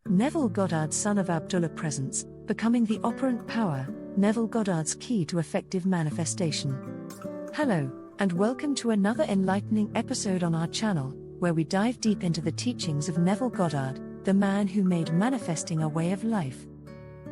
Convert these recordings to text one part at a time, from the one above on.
Neville Goddard, son of Abdullah, presents Becoming the Operant Power, Neville Goddard's Key to Effective Manifestation. Hello, and welcome to another enlightening episode on our channel, where we dive deep into the teachings of Neville Goddard, the man who made manifesting a way of life.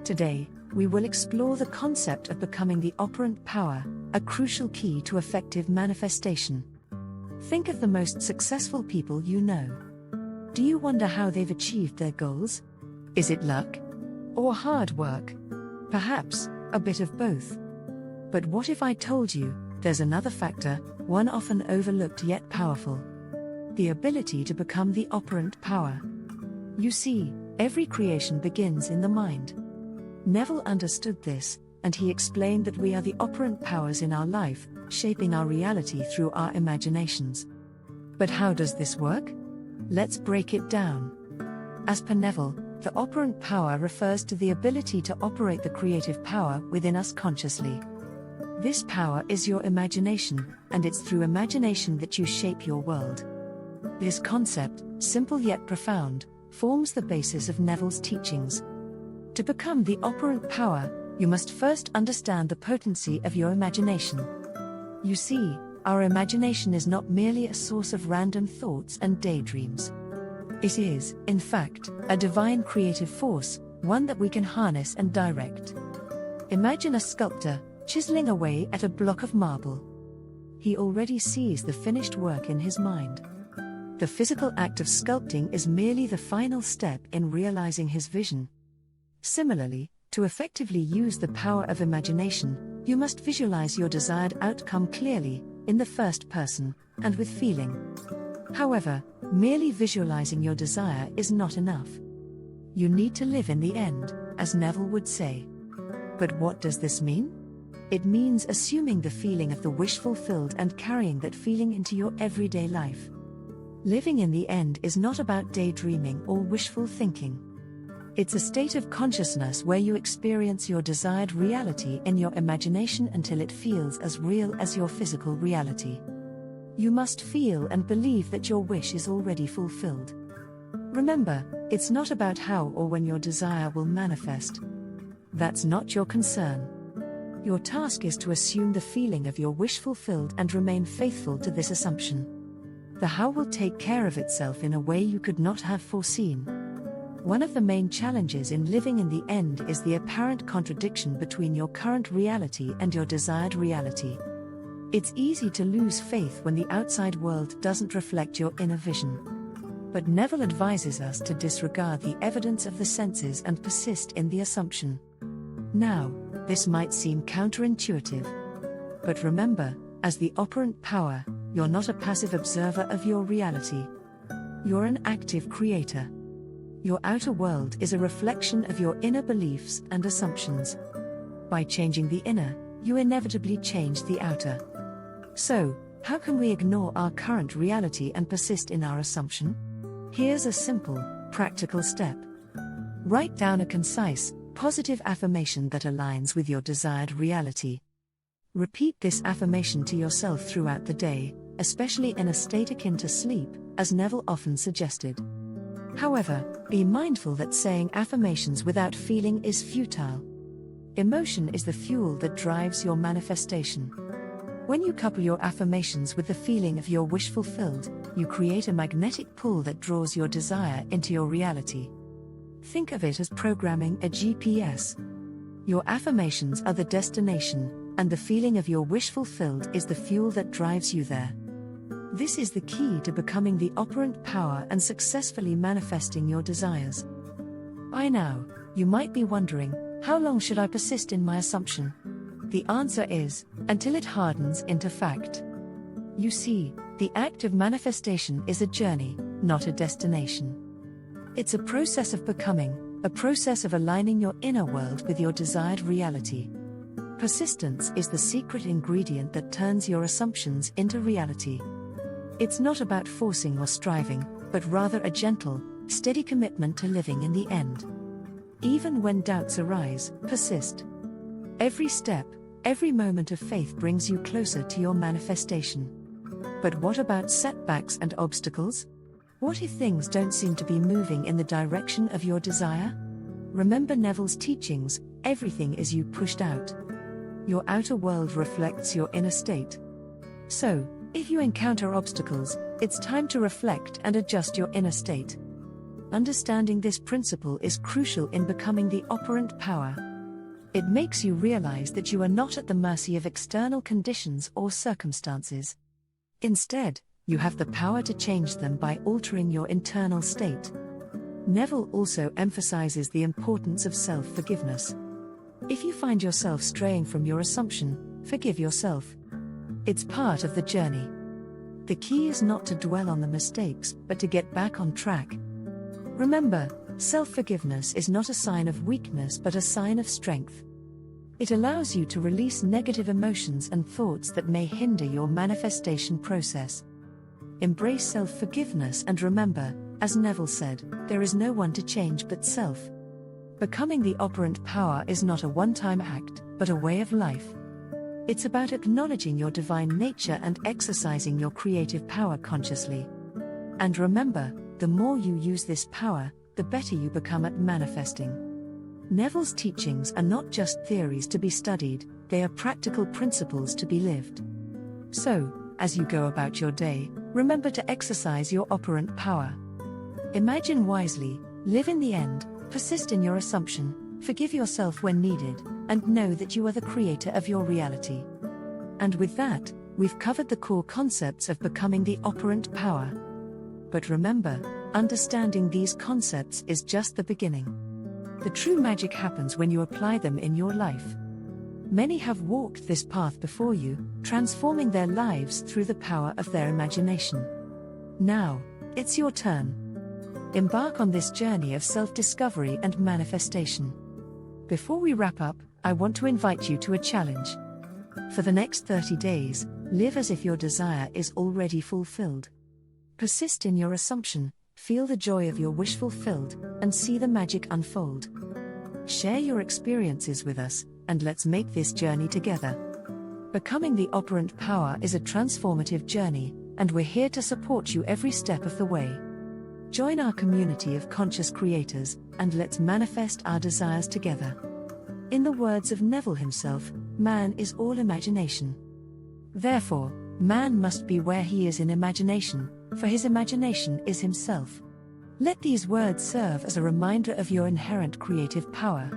Today, we will explore the concept of becoming the operant power, a crucial key to effective manifestation. Think of the most successful people you know. Do you wonder how they've achieved their goals? Is it luck? Or hard work? Perhaps a bit of both. But what if I told you there's another factor, one often overlooked yet powerful? The ability to become the operant power. You see, every creation begins in the mind. Neville understood this, and he explained that we are the operant powers in our life, shaping our reality through our imaginations. But how does this work? Let's break it down. As per Neville, the operant power refers to the ability to operate the creative power within us consciously. This power is your imagination, and it's through imagination that you shape your world. This concept, simple yet profound, forms the basis of Neville's teachings. To become the operant power, you must first understand the potency of your imagination. You see, our imagination is not merely a source of random thoughts and daydreams. It is, in fact, a divine creative force, one that we can harness and direct. Imagine a sculptor chiseling away at a block of marble. He already sees the finished work in his mind. The physical act of sculpting is merely the final step in realizing his vision. Similarly, to effectively use the power of imagination, you must visualize your desired outcome clearly, in the first person, and with feeling. However, merely visualizing your desire is not enough. You need to live in the end, as Neville would say. But what does this mean? It means assuming the feeling of the wish fulfilled and carrying that feeling into your everyday life. Living in the end is not about daydreaming or wishful thinking. It's a state of consciousness where you experience your desired reality in your imagination until it feels as real as your physical reality. You must feel and believe that your wish is already fulfilled. Remember, it's not about how or when your desire will manifest. That's not your concern. Your task is to assume the feeling of your wish fulfilled and remain faithful to this assumption. The how will take care of itself in a way you could not have foreseen. One of the main challenges in living in the end is the apparent contradiction between your current reality and your desired reality. It's easy to lose faith when the outside world doesn't reflect your inner vision. But Neville advises us to disregard the evidence of the senses and persist in the assumption. Now, this might seem counterintuitive. But remember, as the operant power, you're not a passive observer of your reality. You're an active creator. Your outer world is a reflection of your inner beliefs and assumptions. By changing the inner, you inevitably change the outer. So, how can we ignore our current reality and persist in our assumption? Here's a simple, practical step. Write down a concise, positive affirmation that aligns with your desired reality. Repeat this affirmation to yourself throughout the day, especially in a state akin to sleep, as Neville often suggested. However, be mindful that saying affirmations without feeling is futile. Emotion is the fuel that drives your manifestation. When you couple your affirmations with the feeling of your wish fulfilled, you create a magnetic pull that draws your desire into your reality. Think of it as programming a GPS. Your affirmations are the destination, and the feeling of your wish fulfilled is the fuel that drives you there. This is the key to becoming the operant power and successfully manifesting your desires. By now, you might be wondering, how long should I persist in my assumption? The answer is, until it hardens into fact. You see, the act of manifestation is a journey, not a destination. It's a process of becoming, a process of aligning your inner world with your desired reality. Persistence is the secret ingredient that turns your assumptions into reality. It's not about forcing or striving, but rather a gentle, steady commitment to living in the end. Even when doubts arise, persist. Every step, every moment of faith brings you closer to your manifestation. But what about setbacks and obstacles? What if things don't seem to be moving in the direction of your desire? Remember Neville's teachings: everything is you pushed out. Your outer world reflects your inner state. So, if you encounter obstacles, it's time to reflect and adjust your inner state. Understanding this principle is crucial in becoming the operant power. It makes you realize that you are not at the mercy of external conditions or circumstances. Instead, you have the power to change them by altering your internal state. Neville also emphasizes the importance of self-forgiveness. If you find yourself straying from your assumption, forgive yourself. It's part of the journey. The key is not to dwell on the mistakes, but to get back on track. Remember, self-forgiveness is not a sign of weakness but a sign of strength. It allows you to release negative emotions and thoughts that may hinder your manifestation process. Embrace self-forgiveness and remember, as Neville said, there is no one to change but self. Becoming the operant power is not a one-time act, but a way of life. It's about acknowledging your divine nature and exercising your creative power consciously. And remember, the more you use this power, the better you become at manifesting. Neville's teachings are not just theories to be studied, they are practical principles to be lived. So, as you go about your day, remember to exercise your operant power. Imagine wisely, live in the end, persist in your assumption, forgive yourself when needed, and know that you are the creator of your reality. And with that, we've covered the core concepts of becoming the operant power. But remember, understanding these concepts is just the beginning. The true magic happens when you apply them in your life. Many have walked this path before you, transforming their lives through the power of their imagination. Now, it's your turn. Embark on this journey of self-discovery and manifestation. Before we wrap up, I want to invite you to a challenge. For the next 30 days, live as if your desire is already fulfilled. Persist in your assumption, feel the joy of your wish fulfilled, and see the magic unfold. Share your experiences with us, and let's make this journey together. Becoming the operant power is a transformative journey, and we're here to support you every step of the way. Join our community of conscious creators, and let's manifest our desires together. In the words of Neville himself, man is all imagination. Therefore, man must be where he is in imagination, for his imagination is himself. Let these words serve as a reminder of your inherent creative power.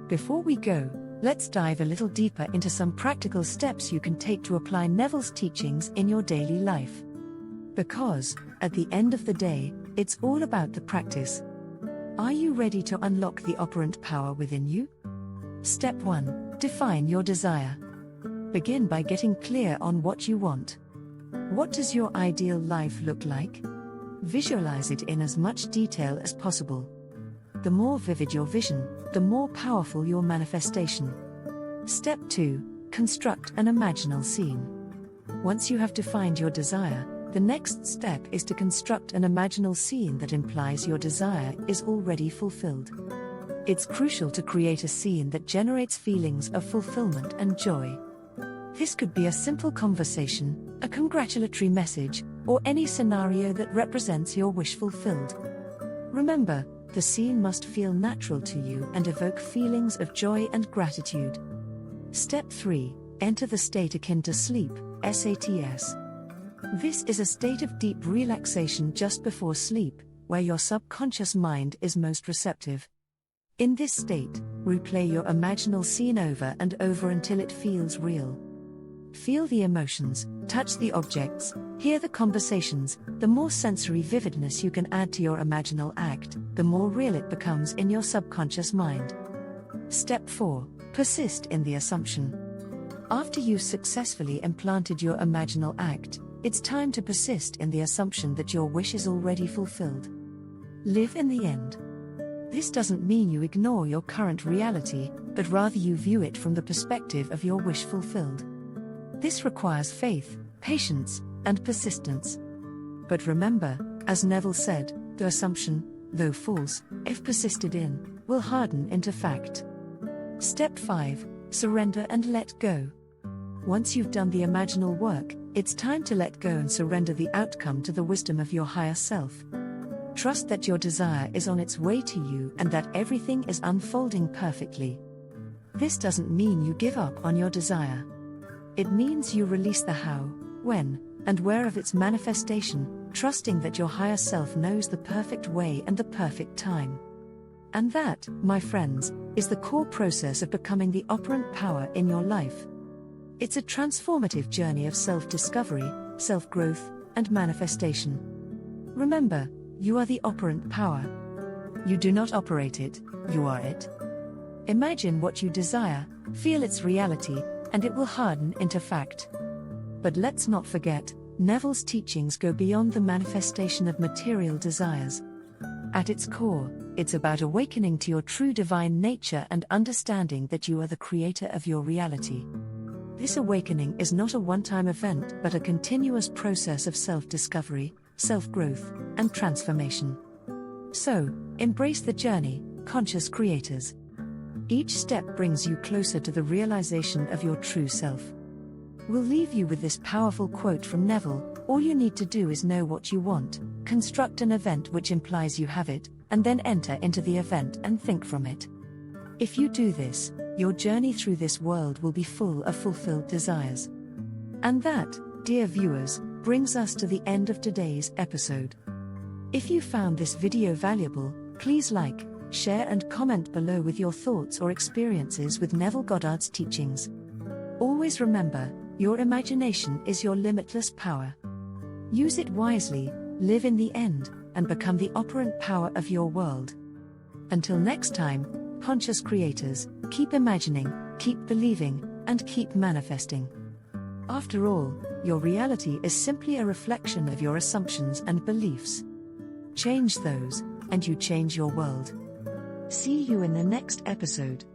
Before we go, let's dive a little deeper into some practical steps you can take to apply Neville's teachings in your daily life. Because, at the end of the day, it's all about the practice. Are you ready to unlock the operant power within you? Step 1. Define your desire. Begin by getting clear on what you want. What does your ideal life look like? Visualize it in as much detail as possible. The more vivid your vision, the more powerful your manifestation. Step 2. Construct an imaginal scene. Once you have defined your desire, the next step is to construct an imaginal scene that implies your desire is already fulfilled. It's crucial to create a scene that generates feelings of fulfillment and joy. This could be a simple conversation, a congratulatory message, or any scenario that represents your wish fulfilled. Remember, the scene must feel natural to you and evoke feelings of joy and gratitude. Step 3. Enter the state akin to sleep, SATS. This is a state of deep relaxation just before sleep, where your subconscious mind is most receptive. In this state, replay your imaginal scene over and over until it feels real. Feel the emotions, touch the objects, hear the conversations. The more sensory vividness you can add to your imaginal act, the more real it becomes in your subconscious mind. Step 4. Persist in the assumption. After you've successfully implanted your imaginal act, it's time to persist in the assumption that your wish is already fulfilled. Live in the end. This doesn't mean you ignore your current reality, but rather you view it from the perspective of your wish fulfilled. This requires faith, patience, and persistence. But remember, as Neville said, the assumption, though false, if persisted in, will harden into fact. Step 5. Surrender and let go. Once you've done the imaginal work, it's time to let go and surrender the outcome to the wisdom of your higher self. Trust that your desire is on its way to you and that everything is unfolding perfectly. This doesn't mean you give up on your desire. It means you release the how, when, and where of its manifestation, trusting that your higher self knows the perfect way and the perfect time. And that, my friends, is the core process of becoming the operant power in your life. It's a transformative journey of self-discovery, self-growth, and manifestation. Remember, you are the operant power. You do not operate it, you are it. Imagine what you desire, feel its reality, and it will harden into fact. But let's not forget, Neville's teachings go beyond the manifestation of material desires. At its core, it's about awakening to your true divine nature and understanding that you are the creator of your reality. This awakening is not a one-time event but a continuous process of self-discovery, self-growth, and transformation. So, embrace the journey, conscious creators. Each step brings you closer to the realization of your true self. We'll leave you with this powerful quote from Neville: all you need to do is know what you want, construct an event which implies you have it, and then enter into the event and think from it. If you do this, your journey through this world will be full of fulfilled desires. And that, dear viewers, brings us to the end of today's episode. If you found this video valuable, please like, share and comment below with your thoughts or experiences with Neville Goddard's teachings. Always remember, your imagination is your limitless power. Use it wisely, live in the end, and become the operant power of your world. Until next time, conscious creators, keep imagining, keep believing, and keep manifesting. After all, your reality is simply a reflection of your assumptions and beliefs. Change those, and you change your world. See you in the next episode.